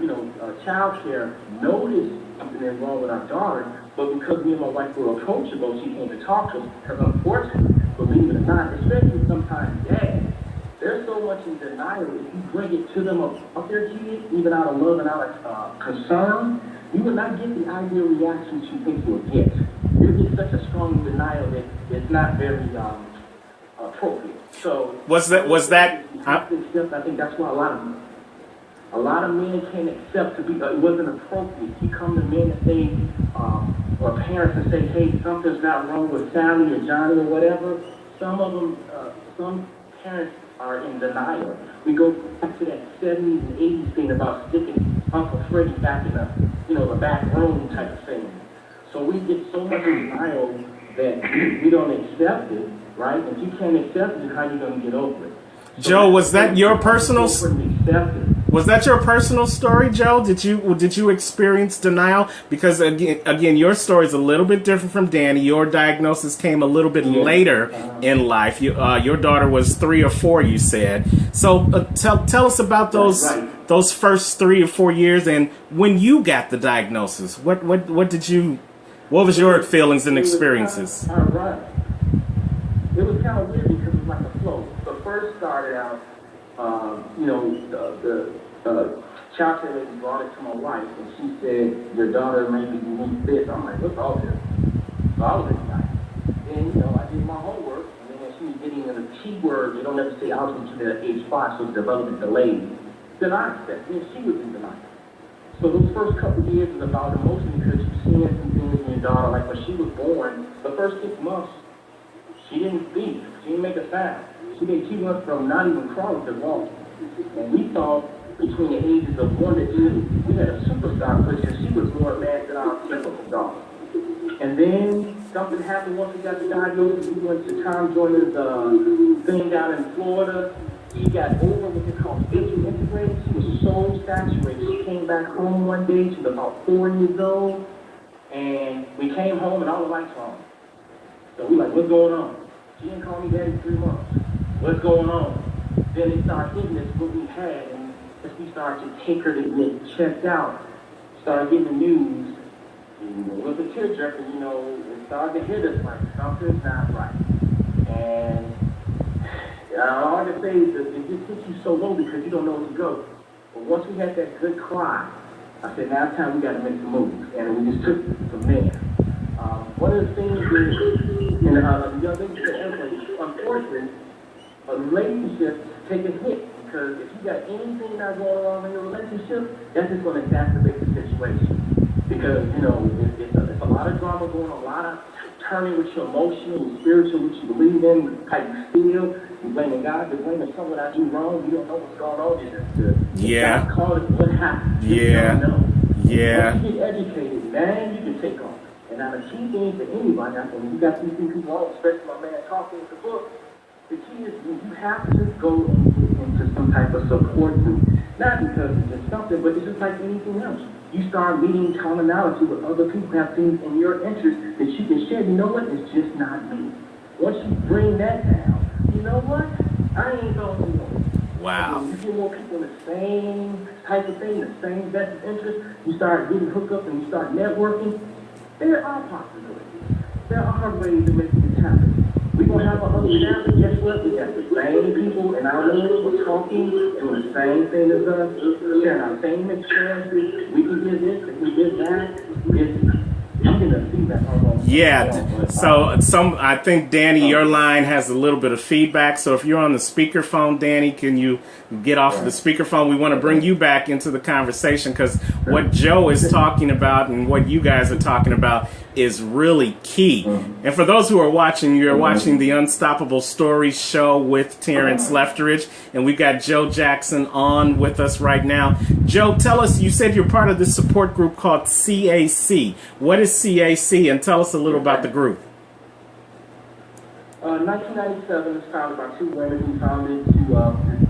child care, noticed something wrong with our daughter, but because me and my wife were approachable, she came to talk to us. Because unfortunately, believe it or not, especially sometimes dads, they're so much in denial. If you bring it to them up their kid, even out of love and out of concern, you will not get the ideal reactions you think you'll get. You'll get such a strong denial that it's not very appropriate. So Was that? I think that's why a lot of men can't accept to be. It wasn't appropriate. You come to men and say, or parents and say, hey, something's not wrong with Sally or Johnny or whatever. Some of them, some parents are in denial. We go back to that 70s and 80s thing about sticking Uncle Freddie back in the back room type of thing. So we get so much denial that we don't accept it, right? If you can't accept it, how are you going to get over it? So Joe, was that your personal? Was that your personal story, Joe? Did you experience denial? Because again, your story is a little bit different from Danny. Your diagnosis came a little bit later in life. Your daughter was 3 or 4, you said. So tell us about those first 3 or 4 years, and when you got the diagnosis. What was your feelings and experiences? All right. It was kind of weird because it was like a flow. So first started out, the child care lady brought it to my wife, and she said, your daughter maybe needs this. I'm like, what's autism? So I was excited. Then, I did my homework, and then when she was getting in the T word, you don't ever say autism until they're at age 5, so it's development delayed. Then I accepted, and she was in denial. So those first couple of years was about emotion because you're seeing some things in your daughter. Like when she was born, the first 6 months, she didn't speak. She didn't make a sound. She went from not even crawling to walking. And we thought between the ages of 1 to 2, we had a superstar because she was more advanced than our typical daughter. And then something happened once we got the diagnosis. We went to Tom Joyner's thing down in Florida. She got over what they call aging integrated. She was so saturated. She came back home one day. She was about 4 years old. And we came home and all the lights were on. So we like, what's going on? She didn't call me daddy 3 months. What's going on? Then they started hitting us what we had. And as we started to take her to get checked out, started getting the news. It was a tearjerker, it started to hit us like something's not right. And all I can say is that it just hits you so low because you don't know where to go. But once we had that good cry, I said, now it's time we got to make some moves. And we just took it from there. One of the things is, and the young lady said, unfortunately, a relationship take a hit. Because if you got anything not going wrong in your relationship, that's just going to exacerbate the situation. Because, it's a lot of drama going on, a lot of turning with your emotional and spiritual, what you believe in, how you feel. You're blaming God, you're blaming someone I do wrong, you don't know what's going on. Yeah. Call it what happened. Yeah. Yeah. Once you get educated, man, you can take on. And now the key thing for anybody, I think, you got these people on, especially my man talking in the book, the key is you have to go into some type of support group. Not because it's just something, but it's just like anything else. You start meeting commonality with other people who have things in your interest that you can share. You know what? It's just not me. Once you bring that down, you know what? I ain't going to know. Wow. When you get more people in the same type of thing, the same vested interest, you start getting hooked up and you start networking, there are possibilities. there are ways to make this happen. We're going to have an understanding. Guess what? We got the same people in our lives who are talking, doing the same thing as us, sharing our same experiences. We can get this, if we get that. I'm going to see that almost. Yeah, so I think, Danny, your line has a little bit of feedback. So if you're on the speakerphone, Danny, can you get off of the speakerphone? We want to bring you back into the conversation because what Joe is talking about and what you guys are talking about is really key. And for those who are watching, you're watching the Unstoppable Stories show with Terrence Lefteridge, and we've got Joe Jackson on with us right now. Joe, tell us, you said you're part of this support group called CAC. What is CAC? And tell us a little about the group. 1997 was founded by two women who founded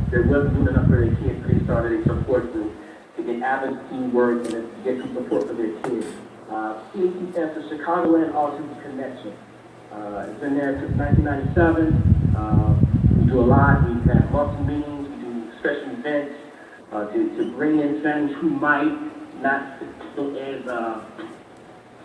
they wasn't doing enough for their kids, so they started a support group to get advocacy work and to get some support for their kids. CAC stands for Chicagoland Autism Connection. It's been there since 1997. We do a lot. We have monthly meetings. We do special events to bring in families who might not feel as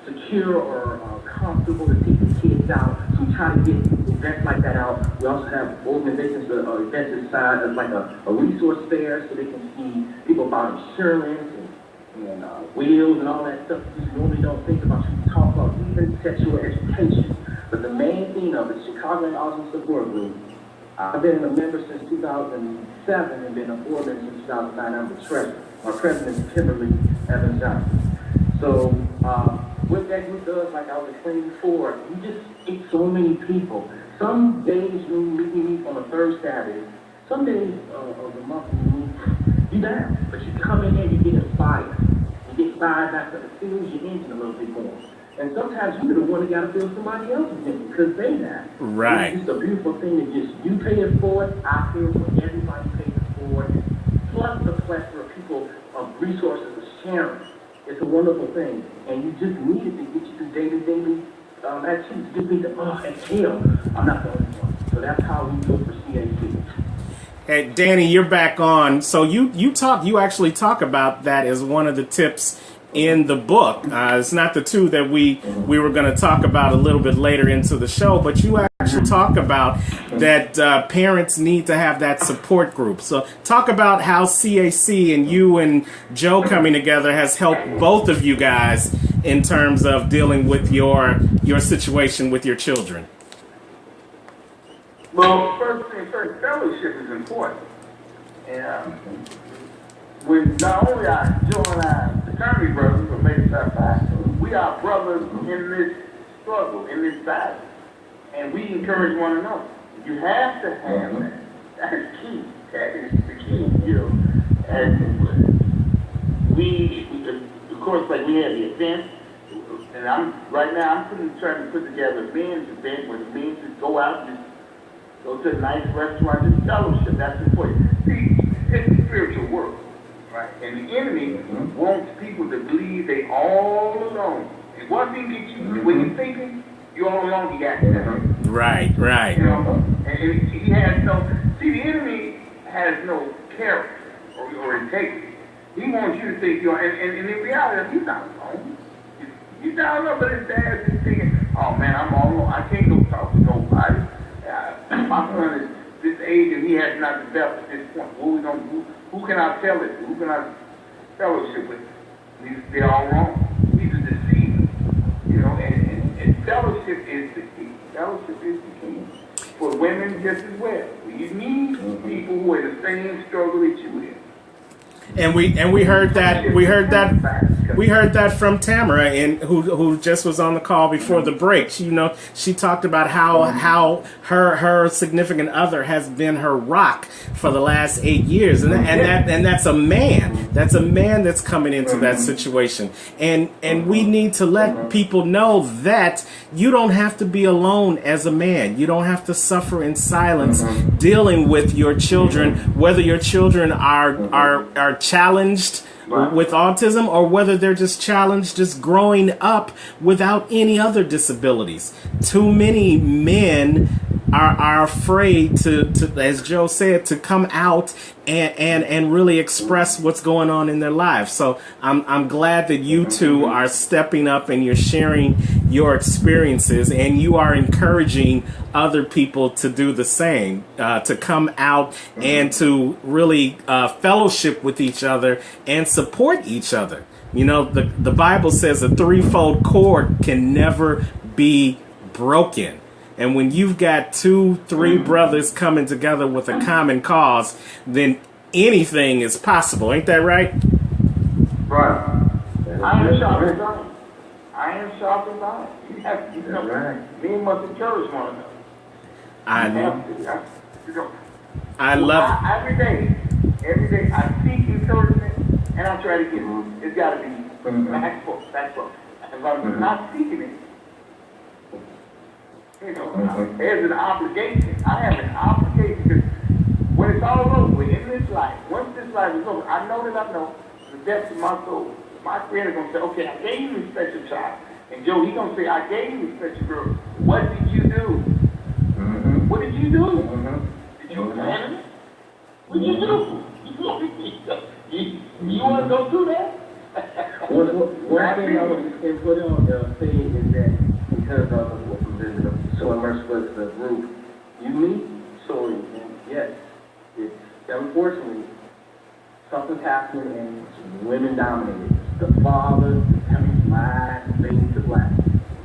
secure or comfortable to take the kids out. So we try to get events like that out. We also have organizations or events inside as like a resource fair so they can see people about insurance and wheels and all that stuff you just normally don't think about. You talk about even sexual education. But the main thing of it, Chicagoland Autism Support Group, I've been a member since 2007 and been a board member since 2009. I'm the treasurer. My president is Kimberly Evans Johnson. So what that group does, like I was explaining before, we just get so many people. Some days we meet on the third Saturday. Some days of the month we meet, you down. But you come in there, you get inspired. You get inspired back to the feels your engine a little bit more. And sometimes you're the one that got to feel somebody else's engine because they have. Right. It's just a beautiful thing that just you pay it forward, I pay it forward, everybody pays it forward. Plus the plethora of people, of resources, of sharing. It's a wonderful thing. And you just need it to get you through daily activities. You just need to, exhale. I'm not the only one. So that's how we do it for CAC. Hey, Danny, you're back on. So you actually talk about that as one of the tips in the book. It's not the two that we were going to talk about a little bit later into the show, but you actually talk about that parents need to have that support group. So talk about how CAC and you and Joe coming together has helped both of you guys in terms of dealing with your situation with your children. Well, first thing first, fellowship is important. And with not only Joe and I, fraternity brothers, but maybe top five, we are brothers in this struggle, in this battle. And we encourage one another. You have to have that. That is key. That is the key, you know. And we of course, like we had the event, and right now I'm trying to put together a men's event where the men just go out and go to a nice restaurant, just fellowship. That's important. See, it's a spiritual world, right? And the enemy wants people to believe they all alone. And once he gets you, when you're thinking you're all alone, he got you. Right. You know, and he has the enemy has no character or integrity. He wants you to think you're, and in reality, he's not alone. He's not alone, but his dad's just thinking, oh man, I'm all alone. I can't go talk to nobody. My son is this age and he has not developed at this point. What are we gonna do? Who can I tell it to? Who can I fellowship with? They're all wrong. He's a deceiver. You know, and fellowship is the key. Fellowship is the key. For women just as well. You need people who are the same struggle that you in. And we heard that from Tamara, and who just was on the call before the break. She talked about how her significant other has been her rock for the last 8 years, and that's a man. That's a man that's coming into that situation, and we need to let people know that you don't have to be alone as a man. You don't have to suffer in silence dealing with your children, whether your children are challenged with autism or whether they're just challenged just growing up without any other disabilities. Too many men are afraid to, as Joe said, to come out and really express what's going on in their lives. So I'm glad that you two are stepping up and you're sharing your experiences, and you are encouraging other people to do the same, to come out and to really fellowship with each other and support each other. You know, the Bible says a threefold cord can never be broken. And when you've got 2-3 brothers coming together with a common cause, then anything is possible. Ain't that right? Right. I am shocked about it. I am shocked about it. You have to, right. Me must encourage one another. I love it. Every day I seek encouragement and I try to get it. It's got to be backbone. If I'm not seeking it, you know, there's an obligation. I have an obligation because when it's all over in this life, once this life is over, I know the depths of my soul. My creator going to say, okay, I gave you this special child. And Joe, he's going to say, I gave you this special girl. What did you do? Mm-hmm. What did you do? Mm-hmm. Did you plan it? What did you do? You want to go through that? One thing I would put on the thing is that because of what we've been so immersed with the group, you meet stories, and yes, it's unfortunately something's happening and it's women dominated. The father becoming black, fading to black,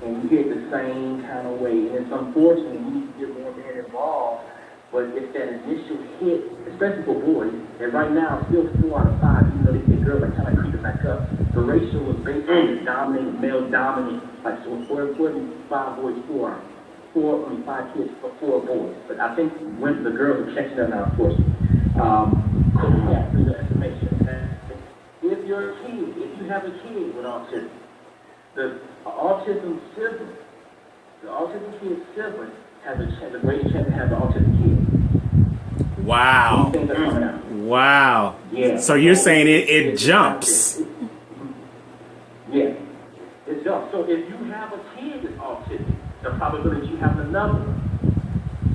and you get the same kind of way. And it's unfortunate you need to get more men involved, but it's that initial hit, especially for boys. And right now, still 4 out of 5, even though they say girls are kind of creeping back up. The ratio is basically dominant, male dominant. Like so, 5 boys, 5 kids for 4 boys. But I think when the girls are catching up now, of course. Through the estimation. If you're a kid, if you have a kid with autism, the autism kid's sibling has a greater chance to have the autism kid. Wow. Wow. Yeah. So you're saying it jumps. Yeah. It jumps. So if you have a kid with autism, the probability you have another one.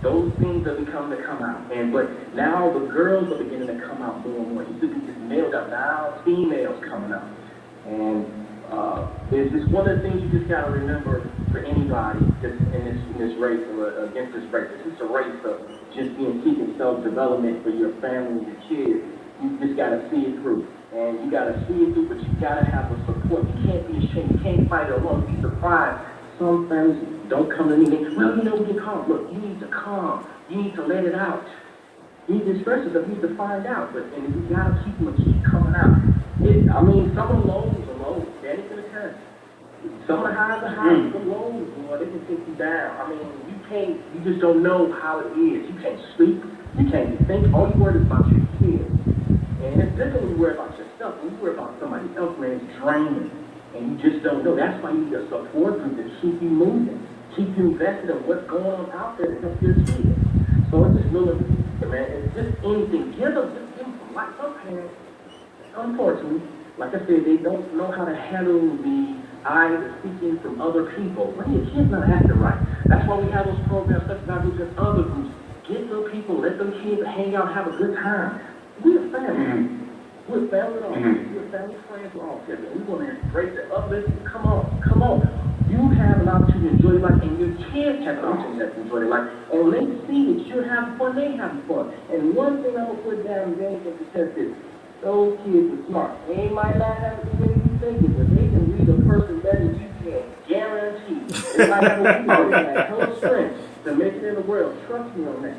Those things are becoming to come out. But now the girls are beginning to come out more and more. It used to be just males out. Now females coming out. And it's just one of the things you just got to remember for anybody just in this race or against this race. It's just a race of just seeking self-development for your family and your kids. You just got to see it through. And you got to see it through, but you got to have a support. You can't be ashamed. You can't fight it alone. Be surprised. Some families don't come to me. Well, you know, we can calm. Look, you need to calm. You need to let it out. You need to express yourself. You need to find out. And you got to keep them and keep coming out. Some of the lows are lows. Danny can attest. Some of the highs are highs. Some lows, boy, they can take you down. You just don't know how it is. You can't sleep. You can't think. All you worry about your kids. And it's different when you worry about yourself. When you worry about somebody else, man, it's draining. And you just don't know. That's why you need a support group to keep you moving, keep you invested in what's going on out there to help your kids. So it's just really, man, it's just anything. Give them some life. Some parents, unfortunately, like I said, they don't know how to handle the eyes of speaking from other people. When your kid's not acting right. That's why we have those programs, such as our groups and other groups. Get them people, let them kids hang out, have a good time. We're a family. We're family on. We're family friends with autism. We want to embrace it, uplift it. Come on. You have an opportunity to enjoy life, and your kids have an opportunity to enjoy life. And let's see that you're having fun, they're having fun. And one thing I'm going to put down, Danny, to test is those kids are smart. They might not have the way you think it, but they can read a person better than you can. Guarantee. They might have a people that have total strength to make it in the world. Trust me on that.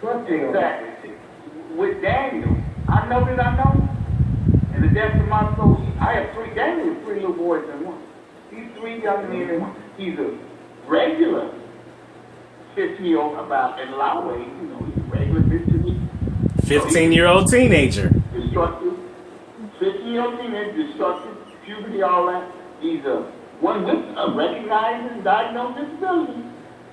Trust me on that. Exactly. With Daniel, I know. And the depth of my soul, I have 3, Daniel has 3 little boys in one. He's 3 young men in one. He's a regular 15-year-old about in a lot of ways, he's a regular 15-year-old teenager. Destructive. 15-year-old teenager, destructive, puberty, all that. He's one with a recognized and diagnosed disability.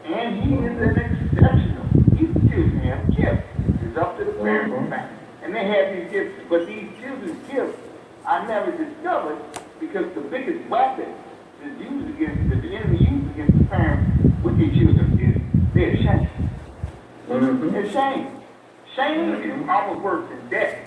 And he is an exceptional. These children have gifts. It's up to the parents and family. And they have these gifts, but these children's gifts I never discovered because the biggest weapon is used against the enemy uses against the parents with their children is they're ashamed. They're ashamed. Shame is almost worse than death.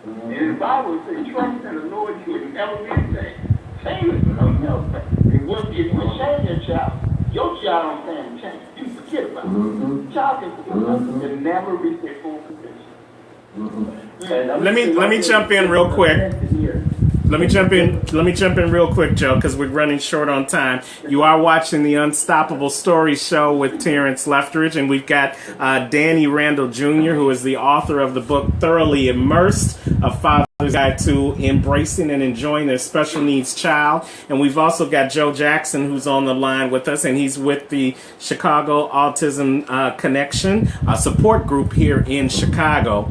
And the Bible says, trust in the Lord, you will never be ashamed. Shame is something else. And if you shame your child don't stand a chance. You forget about it. Child can forget about it. They'll never reach their full potential. Let me jump in real quick. Let me jump in real quick, Joe, because we're running short on time. You are watching the Unstoppable Stories show with Terrence Lefteridge, and we've got Danny Randall Jr., who is the author of the book Thoroughly Immersed, A Father's Guide to Embracing and Enjoying Their Special Needs Child. And we've also got Joe Jackson, who's on the line with us, and he's with the Chicago Autism Connection, a support group here in Chicago.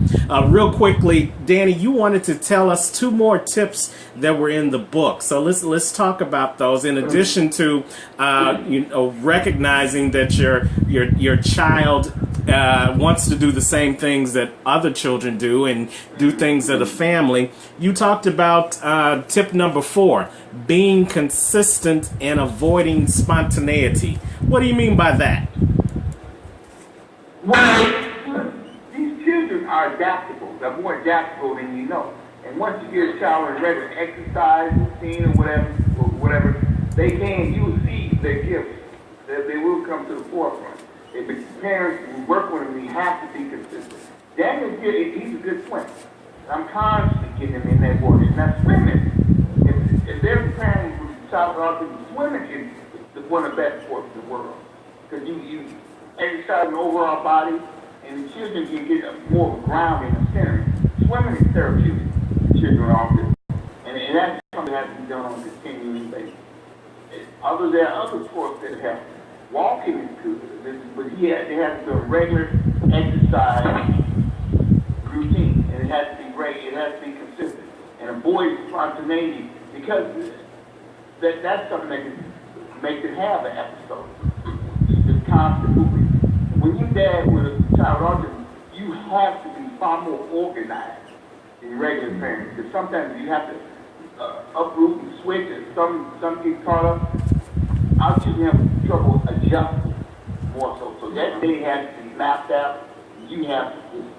Real quickly, Danny, you wanted to tell us 2 more tips that were in the book. So let's talk about those. In addition to recognizing that your child wants to do the same things that other children do and do things as a family, you talked about tip number 4, being consistent and avoiding spontaneity. What do you mean by that? Well, these children are adaptable. They're more adaptable than you know. And once you get a child in regular exercise routine or whatever, they can, you'll see their gifts. They will come to the forefront. If the parents who work with them, we have to be consistent. Daniel's good, he's a good swimmer. I'm constantly getting him in that water. Now swimming, if there's a parent with a child with autism, swimming is one of the best sports in the world. Because you exercise an overall body, and the children can get more grounding and centering. Swimming is therapeutic. Children are autism. And that's something that has to be done on a continuing basis. There are other sports that help. Walking is good, but they have to do a regular exercise routine, and it has to be great. It has to be consistent, and avoid spontaneity, because that's something that can make it have an episode. Just constant moving. When you're dad with a child with autism, you have to be far more organized than regular parents, because sometimes you have to uproot and switch, and some get caught up. Our children have trouble adjusting more so. So that day has to be mapped out. You have to just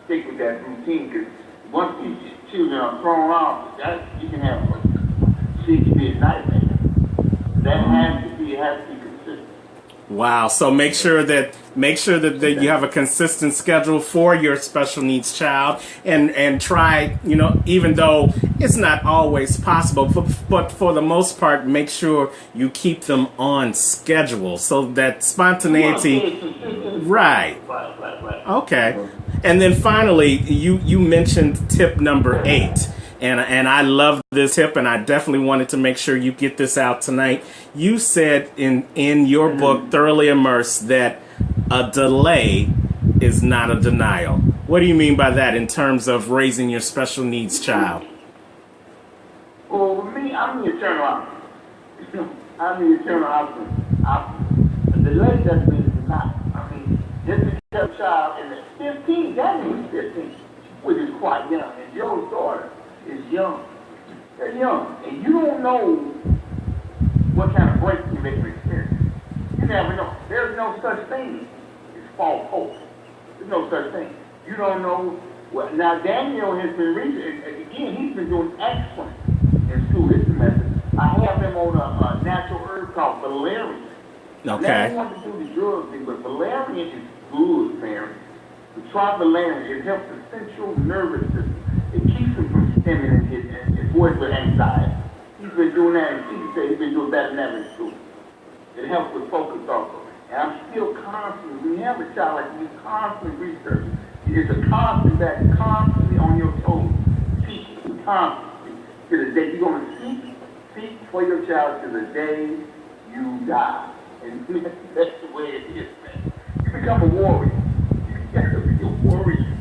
stick with that routine, because once these children are thrown off, you can have a be a nightmare. That has to be consistent. Wow. So make sure that you have a consistent schedule for your special needs child, and try, even though it's not always possible, but for the most part, make sure you keep them on schedule so that spontaneity. Right. Okay. And then finally, you mentioned tip number 8. And I love this tip, and I definitely wanted to make sure you get this out tonight. You said in your book, Thoroughly Immersed, that a delay is not a denial. What do you mean by that in terms of raising your special needs child? Well, with me, I'm the eternal optimist. I'm the eternal optimist. A delay doesn't mean a denial. I mean, just because a child is 15, that means 15, which is quite young. And Joe's daughter is young. They're young. And you don't know what kind of breakthrough they can experience. You never know. There's no such thing as false hope. There's no such thing. You don't know what. Now, Daniel has been reading, again, he's been doing excellent in school this semester. I have him on a natural herb called valerian. Okay. Now, he wants to do the drug thing, but valerian is good, parents. The try valerian. It helps the central nervous system. It keeps him from stemming his voice with anxiety. He's been doing that, and teachers say he's been doing better than ever in school. It helps with focus also. And I'm still constantly, when you have a child like you, constantly researching. It's a constant battle, constantly on your toes, teaching, constantly. To the day you're going to seek for your child to the day you die. And that's the way it is, man. You become a warrior. You got to be a warrior.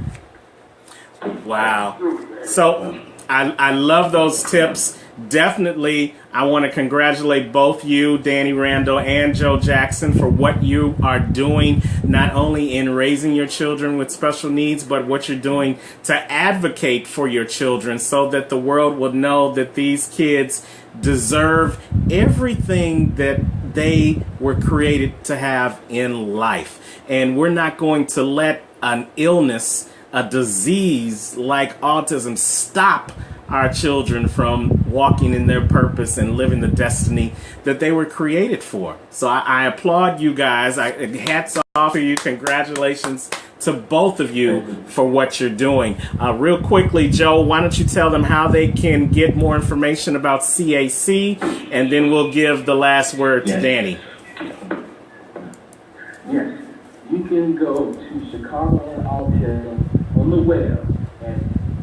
Wow. So I love those tips. Definitely, I want to congratulate both you, Danny Randall and Joe Jackson, for what you are doing, not only in raising your children with special needs, but what you're doing to advocate for your children so that the world will know that these kids deserve everything that they were created to have in life. And we're not going to let an illness, a disease like autism, stop our children from walking in their purpose and living the destiny that they were created for. So I applaud you guys. Hats off to you. Congratulations to both of you for what you're doing. Real quickly, Joe, why don't you tell them how they can get more information about CAC, and then we'll give the last word to Danny. Yes, you can go to Chicago Autism on the web, and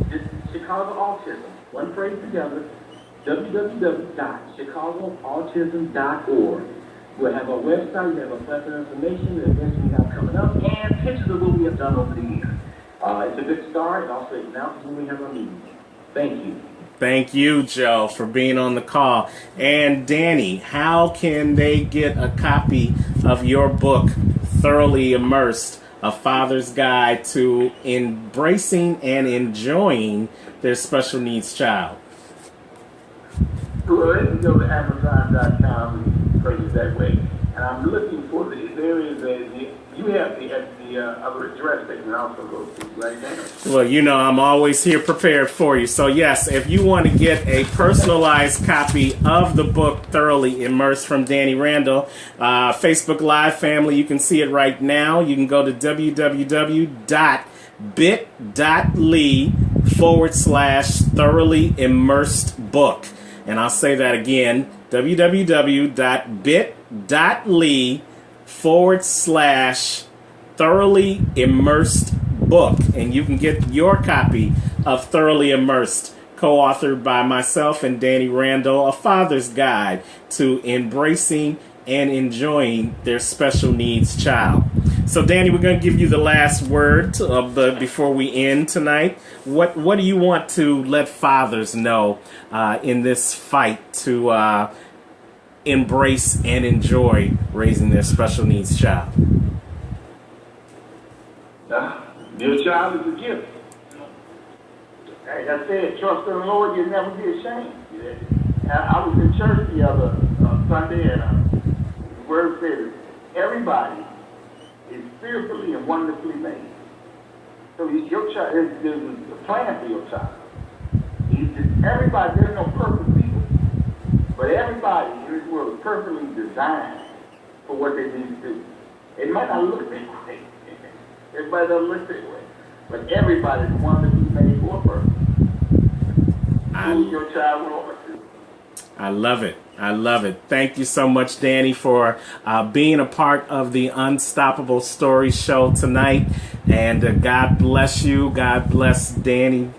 just Chicago Autism, one phrase together, www.chicagoautism.org. We'll have our website, we have a plethora of information, the events we have coming up, and pictures of what we have done over the years. It's a good start, and also announces when we have our meetings. Thank you. Thank you, Joe, for being on the call. And Danny, how can they get a copy of your book, Thoroughly Immersed, A Father's Guide to Embracing and Enjoying Their Special Needs Child? Well, they can go to Amazon.com and purchase that way. And I'm looking for the areas that you have the other address that you can also go to right now. Well, you know, I'm always here prepared for you. So, yes, if you want to get a personalized copy of the book Thoroughly Immersed from Danny Randall, Facebook Live family, you can see it right now. You can go to www.bit.ly/thoroughly immersed book. And I'll say that again, www.bit.ly/thoroughly immersed book. And you can get your copy of Thoroughly Immersed, co-authored by myself and Danny Randall, A Father's Guide to Embracing and Enjoying Their Special Needs Child. So, Danny, we're going to give you the last word before we end tonight. What do you want to let fathers know in this fight to embrace and enjoy raising their special needs child? Your child is a gift. Like I said, trust in the Lord, you'll never be ashamed. I was in church the other Sunday, and the word says everybody is fearfully and wonderfully made. So your child, there's a plan for your child. Everybody, there's no perfect people, but everybody in this world is perfectly designed for what they need to do. It might not look that way. Everybody doesn't look that way, but everybody is wonderfully made for a purpose. Who your child will over to. I love it. I love it. Thank you so much, Danny, for being a part of the Unstoppable Story Show tonight. And God bless you. God bless Danny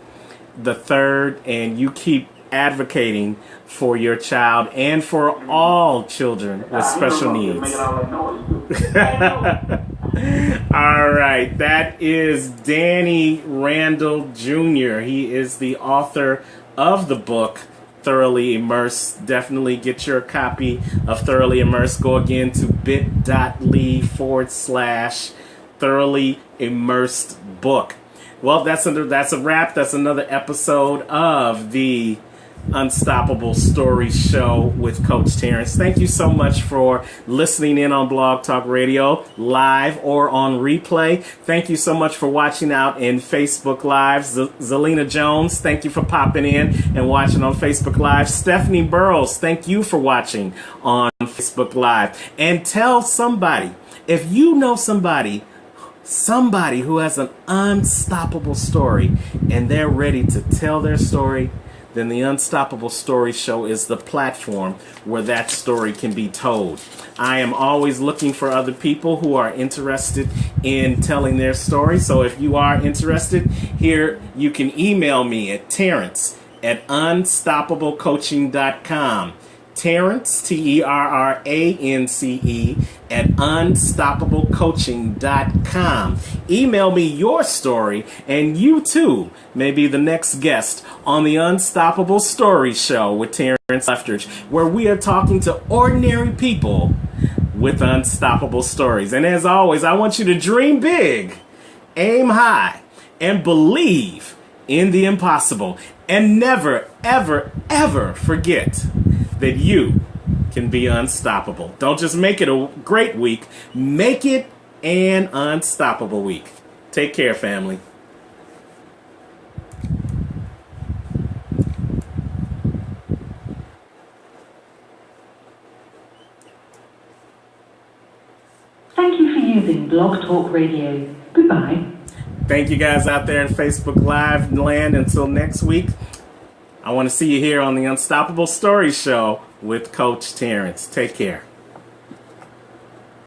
the third. And you keep advocating for your child and for all children with special needs. All right. That is Danny Randall Jr. He is the author of the book Thoroughly Immersed. Definitely get your copy of Thoroughly Immersed. Go again to bit.ly/thoroughly immersed book. Well, that's a wrap. That's another episode of the Unstoppable Story Show with Coach Terrence. Thank you so much for listening in on Blog Talk Radio, live or on replay. Thank you so much for watching out in Facebook Live. Zelina Jones, thank you for popping in and watching on Facebook Live. Stephanie Burrows, thank you for watching on Facebook Live. And tell somebody, if you know somebody who has an unstoppable story and they're ready to tell their story, then the Unstoppable Story Show is the platform where that story can be told. I am always looking for other people who are interested in telling their story. So if you are interested, here you can email me at Terrence@unstoppablecoaching.com. Terrence, TERRANCE, at unstoppablecoaching.com. Email me your story, and you too may be the next guest on the Unstoppable Story Show with Terrence Leftridge, where we are talking to ordinary people with unstoppable stories. And as always, I want you to dream big, aim high, and believe in the impossible. And never, ever, ever forget that you can be unstoppable. Don't just make it a great week, make it an unstoppable week. Take care, family. Blog Talk Radio. Goodbye. Thank you guys out there in Facebook Live land. Until next week, I want to see you here on the Unstoppable Story Show with Coach Terrence. Take care.